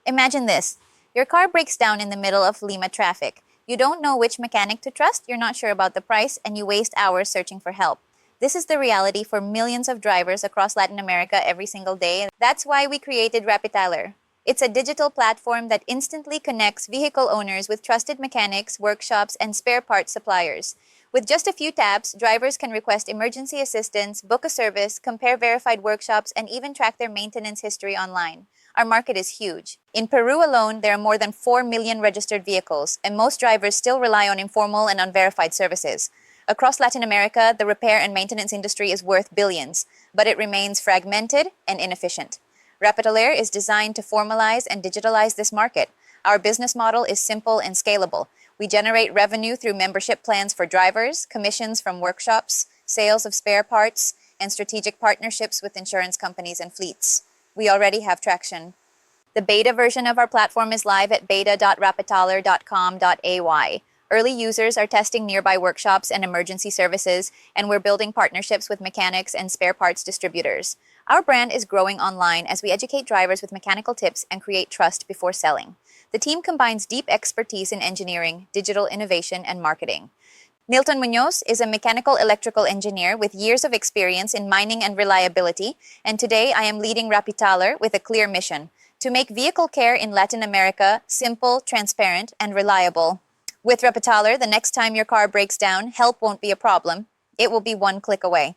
Imagine this. Your car breaks down in the middle of Lima traffic. You don't know which mechanic to trust, you're not sure about the price, and you waste hours searching for help. This is the reality for millions of drivers across Latin America every single day. That's why we created Rapitaller. It's a digital platform that instantly connects vehicle owners with trusted mechanics, workshops, and spare parts suppliers. With just a few taps, drivers can request emergency assistance, book a service, compare verified workshops, and even track their maintenance history online. Our market is huge. In Peru alone, there are more than 4 million registered vehicles, and most drivers still rely on informal and unverified services. Across Latin America, the repair and maintenance industry is worth billions, but it remains fragmented and inefficient. Rapitaller is designed to formalize and digitalize this market. Our business model is simple and scalable. We generate revenue through membership plans for drivers, commissions from workshops, sales of spare parts, and strategic partnerships with insurance companies and fleets. We already have traction. The beta version of our platform is live at beta.rapitaller.com.ay. Early users are testing nearby workshops and emergency services, and we're building partnerships with mechanics and spare parts distributors. Our brand is growing online as we educate drivers with mechanical tips and create trust before selling. The team combines deep expertise in engineering, digital innovation, and marketing. Nilton Munoz is a mechanical electrical engineer with years of experience in mining and reliability, and today I am leading Rapitaller with a clear mission: to make vehicle care in Latin America simple, transparent, and reliable. With Rapitaller, the next time your car breaks down, help won't be a problem. It will be one click away.